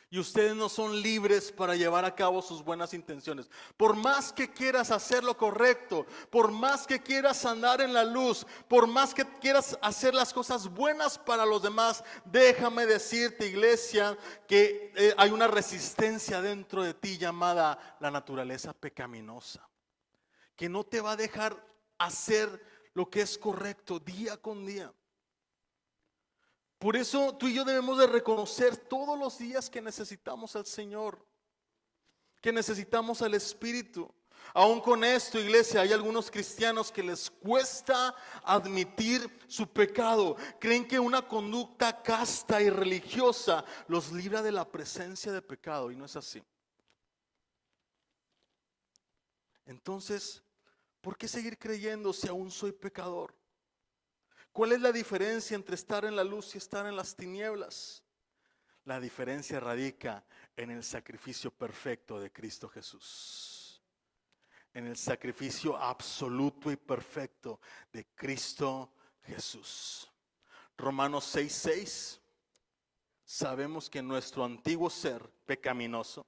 Y ustedes no son libres para llevar a cabo sus buenas intenciones. Por más que quieras hacer lo correcto, por más que quieras andar en la luz, por más que quieras hacer las cosas buenas para los demás, déjame decirte, iglesia, que hay una resistencia dentro de ti llamada la naturaleza pecaminosa, que no te va a dejar hacer lo que es correcto día con día. Por eso tú y yo debemos de reconocer todos los días que necesitamos al Señor, que necesitamos al Espíritu. Aún con esto, iglesia, hay algunos cristianos que les cuesta admitir su pecado. Creen que una conducta casta y religiosa los libra de la presencia de pecado, y no es así. Entonces, ¿por qué seguir creyendo si aún soy pecador? ¿Cuál es la diferencia entre estar en la luz y estar en las tinieblas? La diferencia radica en el sacrificio perfecto de Cristo Jesús. En el sacrificio absoluto y perfecto de Cristo Jesús. Romanos 6:6. Sabemos que nuestro antiguo ser pecaminoso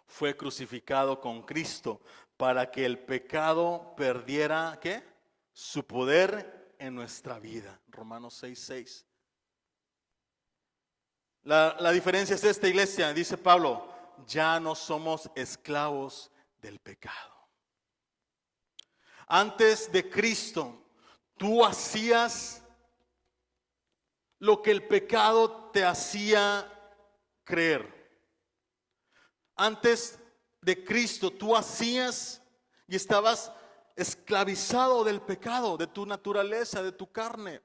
fue crucificado con Cristo para que el pecado perdiera, ¿qué? Su poder en nuestra vida. Romanos 6:6. La diferencia es esta, iglesia, dice Pablo, ya no somos esclavos del pecado. Antes de Cristo, tú hacías lo que el pecado te hacía creer. Antes de Cristo, tú hacías y estabas esclavizado del pecado, de tu naturaleza, de tu carne.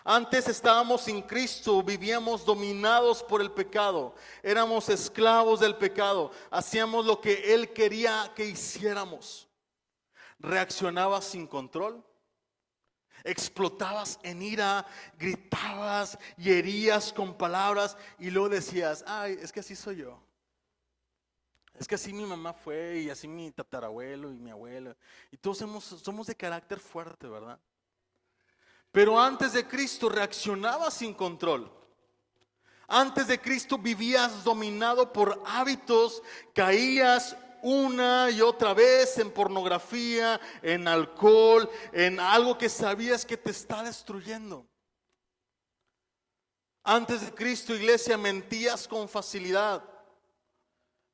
Antes estábamos sin Cristo, vivíamos dominados por el pecado, éramos esclavos del pecado, hacíamos lo que Él quería que hiciéramos. Reaccionabas sin control, explotabas en ira, gritabas y herías con palabras y luego decías, ay, es que así soy yo. Es que así mi mamá fue y así mi tatarabuelo y mi abuelo. Y todos somos de carácter fuerte, ¿verdad? Pero antes de Cristo reaccionabas sin control. Antes de Cristo vivías dominado por hábitos, caías una y otra vez en pornografía, en alcohol, en algo que sabías que te está destruyendo. Antes de Cristo, iglesia, mentías con facilidad.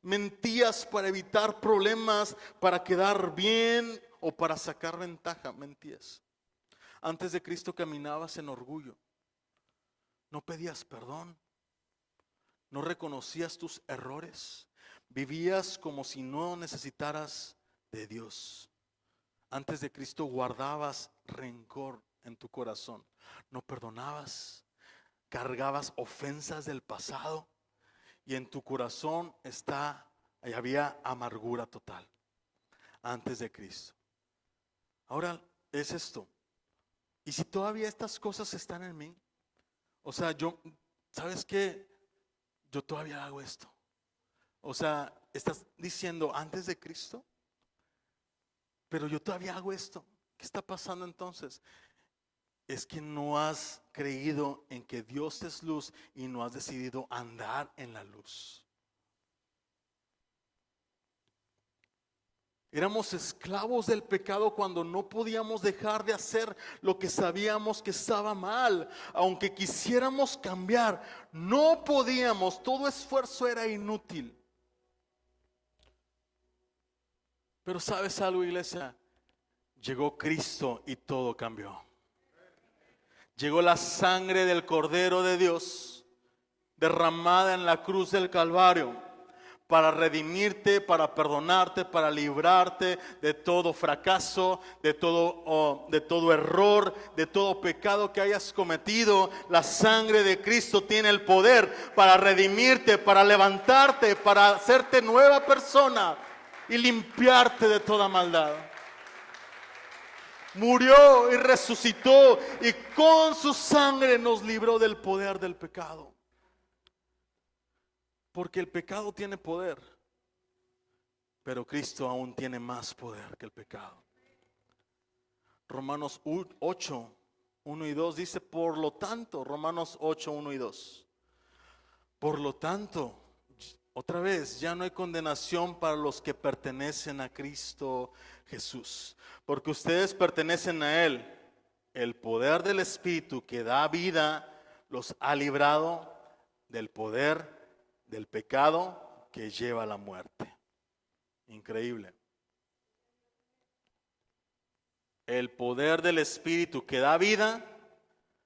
Mentías para evitar problemas, para quedar bien o para sacar ventaja. Mentías. Antes de Cristo caminabas en orgullo. No pedías perdón. No reconocías tus errores. Vivías como si no necesitaras de Dios. Antes de Cristo guardabas rencor en tu corazón. No perdonabas. Cargabas ofensas del pasado. Y en tu corazón había amargura total. Antes de Cristo. Ahora es esto. Y si todavía estas cosas están en mí. O sea, ¿sabes qué? Yo todavía hago esto. O sea, estás diciendo antes de Cristo, pero yo todavía hago esto. ¿Qué está pasando entonces? Es que no has creído en que Dios es luz y no has decidido andar en la luz. Éramos esclavos del pecado cuando no podíamos dejar de hacer lo que sabíamos que estaba mal. Aunque quisiéramos cambiar, no podíamos. Todo esfuerzo era inútil. Pero ¿sabes algo, iglesia? Llegó Cristo y todo cambió. Llegó la sangre del Cordero de Dios derramada en la cruz del Calvario para redimirte, para perdonarte, para librarte de todo fracaso, de todo error, de todo pecado que hayas cometido. La sangre de Cristo tiene el poder para redimirte, para levantarte, para hacerte nueva persona y limpiarte de toda maldad. Murió y resucitó y con su sangre nos libró del poder del pecado. Porque el pecado tiene poder, pero Cristo aún tiene más poder que el pecado. Romanos 8, 1 y 2 dice, por lo tanto, Romanos 8, 1 y 2. Por lo tanto, otra vez, ya no hay condenación para los que pertenecen a Cristo Jesús, porque ustedes pertenecen a Él. El poder del Espíritu que da vida los ha librado del poder del pecado que lleva a la muerte. Increíble. El poder del Espíritu que da vida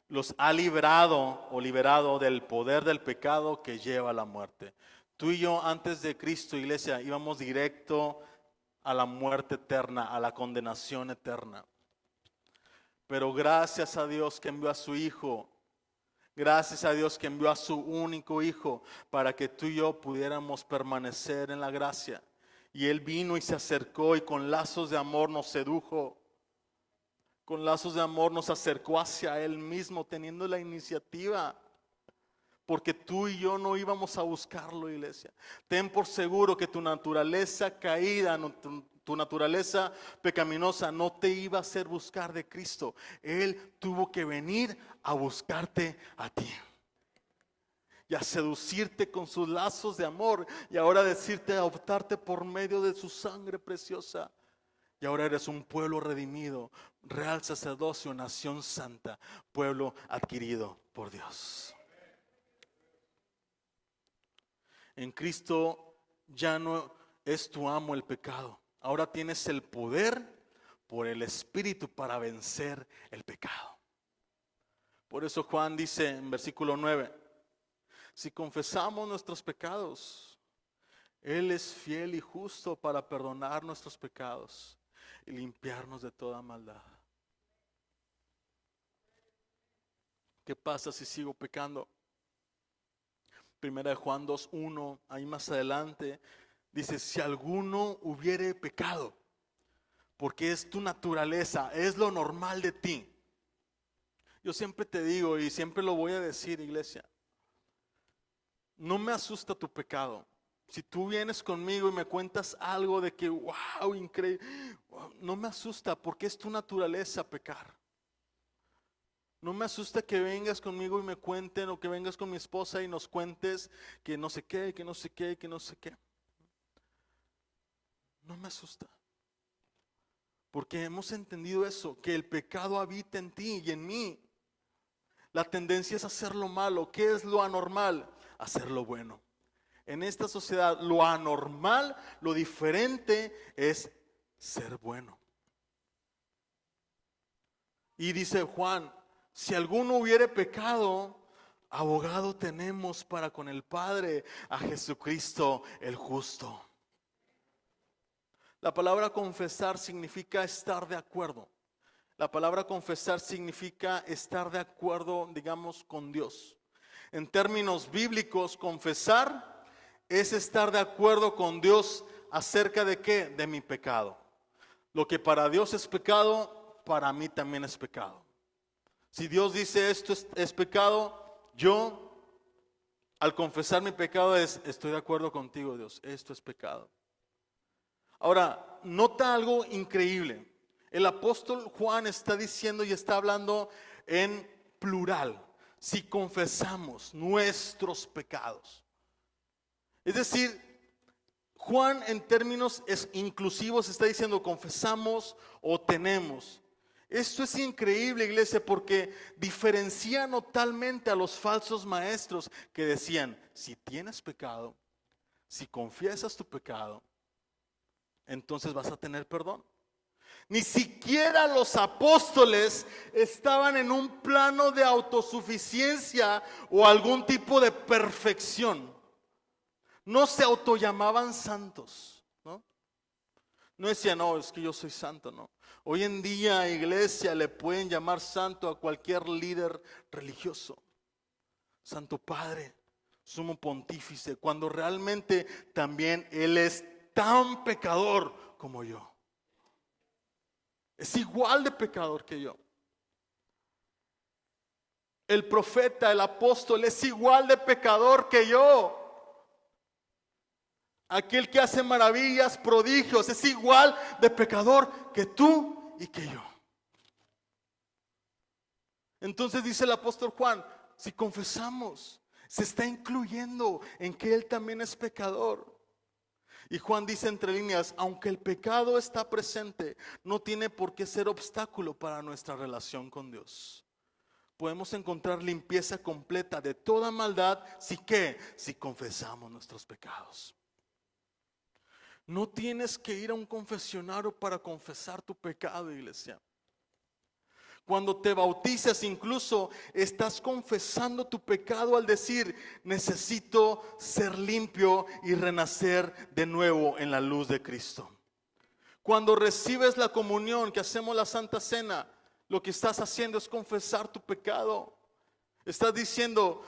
los ha librado o liberado del poder del pecado que lleva a la muerte. Tú y yo antes de Cristo, iglesia, íbamos directo a la muerte eterna, a la condenación eterna. Pero gracias a Dios que envió a su Hijo, gracias a Dios que envió a su único Hijo para que tú y yo pudiéramos permanecer en la gracia. Y Él vino y se acercó y con lazos de amor nos sedujo. Con lazos de amor nos acercó hacia Él mismo, teniendo la iniciativa. Porque tú y yo no íbamos a buscarlo, iglesia. Ten por seguro que tu naturaleza caída, tu naturaleza pecaminosa no te iba a hacer buscar de Cristo. Él tuvo que venir a buscarte a ti y a seducirte con sus lazos de amor y ahora decirte, adoptarte por medio de su sangre preciosa. Y ahora eres un pueblo redimido, real sacerdocio, nación santa, pueblo adquirido por Dios. En Cristo ya no es tu amo el pecado. Ahora tienes el poder por el Espíritu para vencer el pecado. Por eso Juan dice en versículo 9, si confesamos nuestros pecados, Él es fiel y justo para perdonar nuestros pecados y limpiarnos de toda maldad. ¿Qué pasa si sigo pecando? Primera de Juan 2:1, ahí más adelante, dice, si alguno hubiere pecado, porque es tu naturaleza, es lo normal de ti. Yo siempre te digo y siempre lo voy a decir, iglesia, no me asusta tu pecado. Si tú vienes conmigo y me cuentas algo de que, wow, increíble, no me asusta porque es tu naturaleza pecar. No me asusta que vengas conmigo y me cuenten, o que vengas con mi esposa y nos cuentes que no sé qué, que no sé qué, que no sé qué. No me asusta. Porque hemos entendido eso, que el pecado habita en ti y en mí. La tendencia es hacer lo malo. ¿Qué es lo anormal? Hacer lo bueno. En esta sociedad lo anormal, lo diferente es ser bueno. Y dice Juan, si alguno hubiere pecado, abogado tenemos para con el Padre, a Jesucristo el justo. La palabra confesar significa estar de acuerdo. La palabra confesar significa estar de acuerdo, digamos, con Dios. En términos bíblicos, confesar es estar de acuerdo con Dios acerca de ¿qué? De mi pecado. Lo que para Dios es pecado, para mí también es pecado. Si Dios dice esto es pecado, yo al confesar mi pecado estoy de acuerdo contigo, Dios, esto es pecado. Ahora, nota algo increíble. El apóstol Juan está diciendo y está hablando en plural. Si confesamos nuestros pecados. Es decir, Juan en términos inclusivos está diciendo confesamos o tenemos. Esto es increíble, iglesia, porque diferencia totalmente a los falsos maestros que decían, si tienes pecado, si confiesas tu pecado, entonces vas a tener perdón. Ni siquiera los apóstoles estaban en un plano de autosuficiencia o algún tipo de perfección. No se autollamaban santos, ¿no? No decían, no, es que yo soy santo, no. Hoy en día, iglesia, le pueden llamar santo a cualquier líder religioso. Santo Padre, Sumo Pontífice, cuando realmente también Él es tan pecador como yo. Es igual de pecador que yo. El profeta, el apóstol es igual de pecador que yo. Aquel que hace maravillas, prodigios, es igual de pecador que tú y que yo. Entonces dice el apóstol Juan, si confesamos, se está incluyendo en que él también es pecador. Y Juan dice entre líneas, aunque el pecado está presente, no tiene por qué ser obstáculo para nuestra relación con Dios. Podemos encontrar limpieza completa de toda maldad, si confesamos nuestros pecados. No tienes que ir a un confesionario para confesar tu pecado, iglesia. Cuando te bautizas, incluso estás confesando tu pecado al decir, necesito ser limpio y renacer de nuevo en la luz de Cristo. Cuando recibes la comunión, que hacemos la Santa Cena, lo que estás haciendo es confesar tu pecado. Estás diciendo,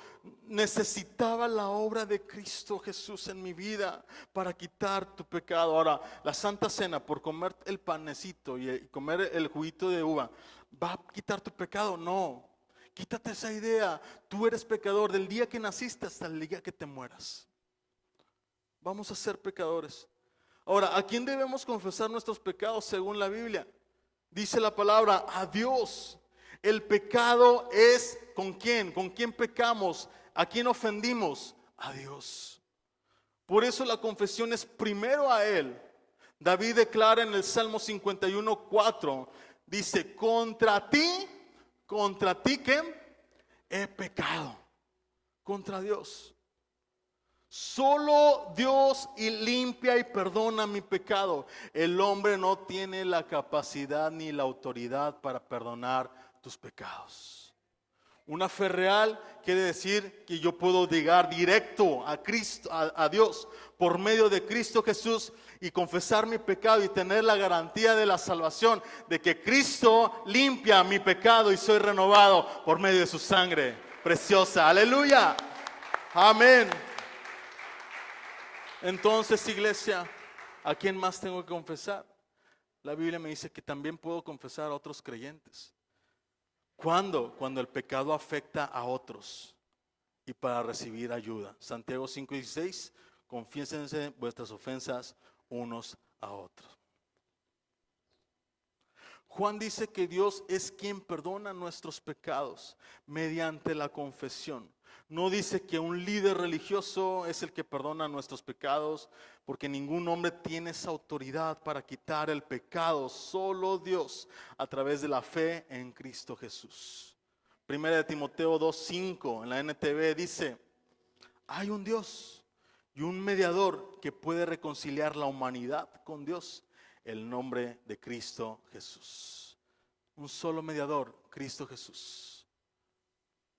necesitaba la obra de Cristo Jesús en mi vida para quitar tu pecado. Ahora, la Santa Cena, por comer el panecito y comer el juguito de uva, ¿va a quitar tu pecado? No. Quítate esa idea. Tú eres pecador del día que naciste hasta el día que te mueras. Vamos a ser pecadores. Ahora, ¿a quién debemos confesar nuestros pecados según la Biblia? Dice la palabra, a Dios. El pecado es ¿con quién? ¿Con quién pecamos? ¿A quién ofendimos? A Dios. Por eso la confesión es primero a Él. David declara en el Salmo 51:4, dice, contra ti ¿qué? He pecado. Contra Dios. Solo Dios limpia y perdona mi pecado. El hombre no tiene la capacidad ni la autoridad para perdonar tus pecados. Una fe real quiere decir que yo puedo llegar directo a Cristo, a Dios, por medio de Cristo Jesús y confesar mi pecado y tener la garantía de la salvación, de que Cristo limpia mi pecado y soy renovado por medio de su sangre preciosa. Aleluya. Amén. Entonces, iglesia, ¿a quién más tengo que confesar? La Biblia me dice que también puedo confesar a otros creyentes. ¿Cuándo? Cuando el pecado afecta a otros y para recibir ayuda. Santiago 5:16, confiésense vuestras ofensas unos a otros. Juan dice que Dios es quien perdona nuestros pecados mediante la confesión. No dice que un líder religioso es el que perdona nuestros pecados, porque ningún hombre tiene esa autoridad para quitar el pecado, solo Dios a través de la fe en Cristo Jesús. Primera de Timoteo 2:5 en la NTV dice, hay un Dios y un mediador que puede reconciliar la humanidad con Dios, el nombre de Cristo Jesús. Un solo mediador, Cristo Jesús.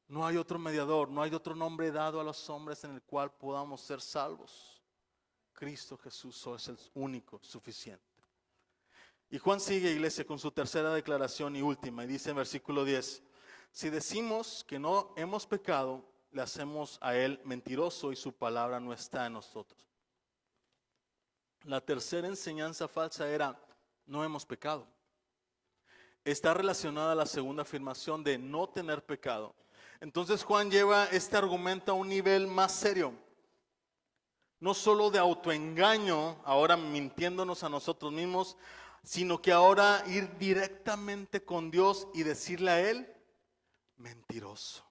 No hay otro mediador, no hay otro nombre dado a los hombres en el cual podamos ser salvos. Cristo Jesús es el único, suficiente. Y Juan sigue, iglesia, con su tercera declaración y última, y dice en versículo 10, si decimos que no hemos pecado, le hacemos a él mentiroso y su palabra no está en nosotros. La tercera enseñanza falsa era, no hemos pecado. Está relacionada a la segunda afirmación de no tener pecado. Entonces Juan lleva este argumento a un nivel más serio. No solo de autoengaño, ahora mintiéndonos a nosotros mismos, sino que ahora ir directamente con Dios y decirle a Él, mentiroso.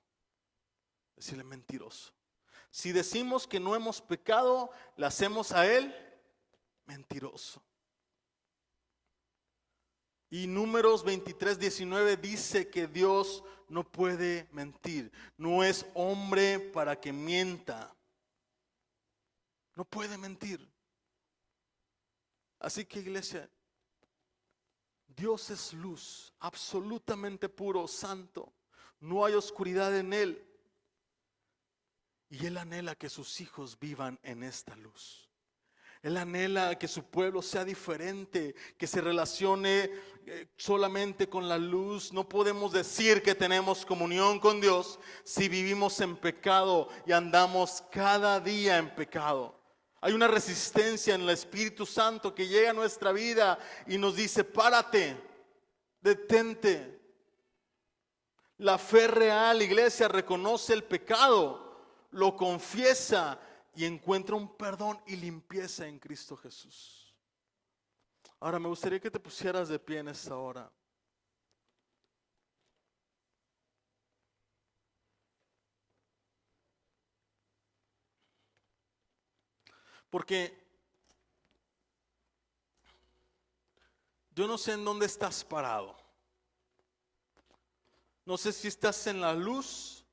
Decirle mentiroso. Si decimos que no hemos pecado, le hacemos a Él mentiroso. Y Números 23:19 dice que Dios no puede mentir. No es hombre para que mienta. No puede mentir. Así que, iglesia, Dios es luz, absolutamente puro, santo. No hay oscuridad en Él. Y Él anhela que sus hijos vivan en esta luz. Él anhela que su pueblo sea diferente, que se relacione solamente con la luz. No podemos decir que tenemos comunión con Dios si vivimos en pecado y andamos cada día en pecado. Hay una resistencia en el Espíritu Santo que llega a nuestra vida y nos dice: párate, detente. La fe real, iglesia, reconoce el pecado, lo confiesa y encuentra un perdón y limpieza en Cristo Jesús. Ahora me gustaría que te pusieras de pie en esta hora. Porque yo no sé en dónde estás parado. No sé si estás en la luz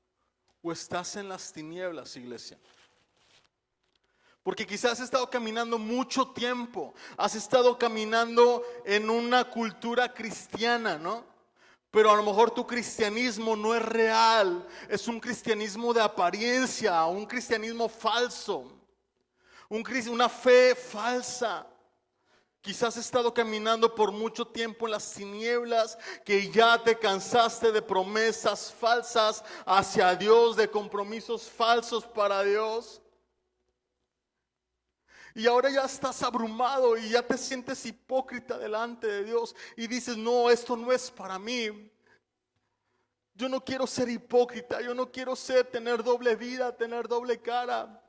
o estás en las tinieblas, iglesia. Porque quizás has estado caminando mucho tiempo, has estado caminando en una cultura cristiana, ¿no? Pero a lo mejor tu cristianismo no es real, es un cristianismo de apariencia, un cristianismo falso, una fe falsa. Quizás has estado caminando por mucho tiempo en las tinieblas, que ya te cansaste de promesas falsas hacia Dios, de compromisos falsos para Dios. Y ahora ya estás abrumado y ya te sientes hipócrita delante de Dios y dices: no, esto no es para mí. Yo no quiero ser hipócrita, yo no quiero tener doble vida, tener doble cara.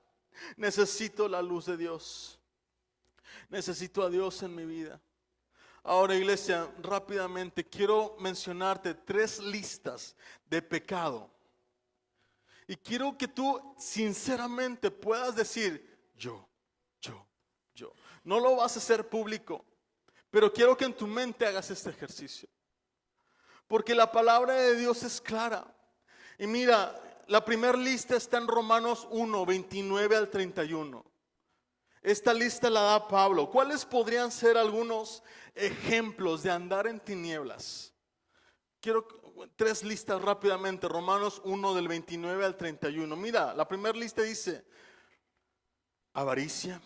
Necesito la luz de Dios. Necesito a Dios en mi vida. Ahora, iglesia, rápidamente quiero mencionarte 3 listas de pecado. Y quiero que tú sinceramente puedas decir: yo. No lo vas a hacer público, pero quiero que en tu mente hagas este ejercicio. Porque la palabra de Dios es clara. Y mira, la primera lista está en Romanos 1, 29 al 31. Esta lista la da Pablo. ¿Cuáles podrían ser algunos ejemplos de andar en tinieblas? Quiero 3 listas rápidamente. Romanos 1 del 29 al 31. Mira, la primera lista dice: avaricia,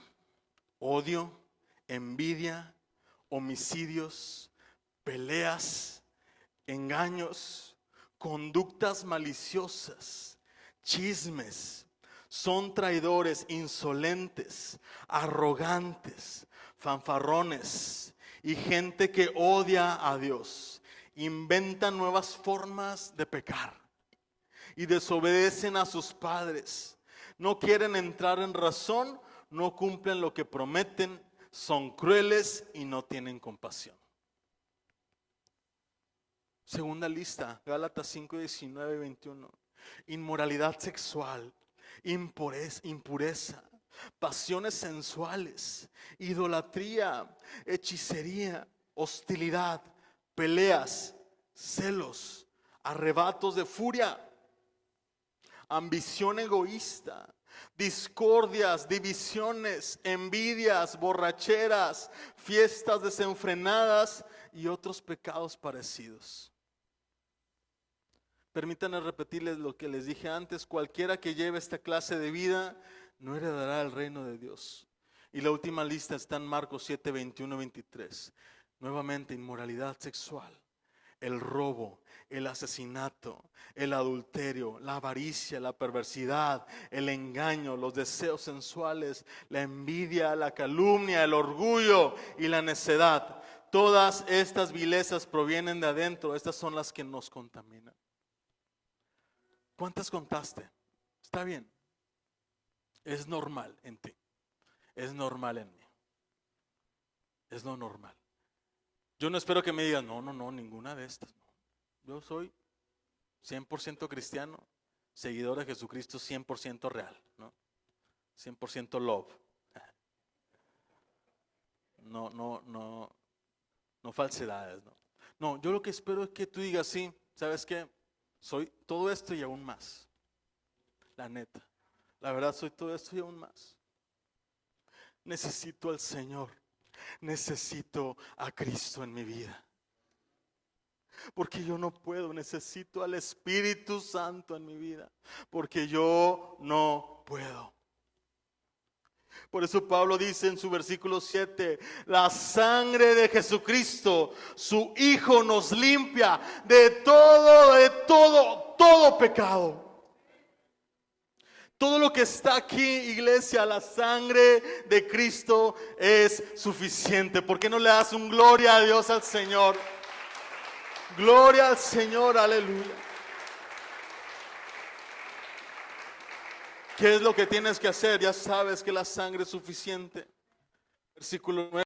odio, envidia, homicidios, peleas, engaños, conductas maliciosas, chismes. Son traidores, insolentes, arrogantes, fanfarrones y gente que odia a Dios. Inventan nuevas formas de pecar y desobedecen a sus padres. No quieren entrar en razón, no cumplen lo que prometen, son crueles y no tienen compasión. Segunda lista, Gálatas 5, 19 y 21. Inmoralidad sexual, impureza, pasiones sensuales, idolatría, hechicería, hostilidad, peleas, celos, arrebatos de furia, ambición egoísta, discordias, divisiones, envidias, borracheras, fiestas desenfrenadas y otros pecados parecidos. Permítanme repetirles lo que les dije antes: cualquiera que lleve esta clase de vida no heredará el reino de Dios. Y la última lista está en Marcos 7, 21, 23. Nuevamente, inmoralidad sexual, el robo, el asesinato, el adulterio, la avaricia, la perversidad, el engaño, los deseos sensuales, la envidia, la calumnia, el orgullo y la necedad. Todas estas vilezas provienen de adentro. Estas son las que nos contaminan. ¿Cuántas contaste? Está bien. Es normal en ti. Es normal en mí. Es lo normal. Yo no espero que me digan: no, ninguna de estas. No. Yo soy 100% cristiano, seguidor de Jesucristo, 100% real, ¿no? 100% love. No falsedades, ¿no? No, yo lo que espero es que tú digas: sí, ¿sabes qué? Soy todo esto y aún más. La neta, la verdad, soy todo esto y aún más. Necesito al Señor. Necesito a Cristo en mi vida. porque yo no puedo, necesito al Espíritu Santo en mi vida, porque yo no puedo. Por eso Pablo dice en su versículo 7, la sangre de Jesucristo, su Hijo, nos limpia de todo pecado. Todo lo que está aquí, iglesia, la sangre de Cristo es suficiente. ¿Por qué no le das un gloria a Dios, al Señor? Gloria al Señor, aleluya. ¿Qué es lo que tienes que hacer? Ya sabes que la sangre es suficiente. Versículo 9.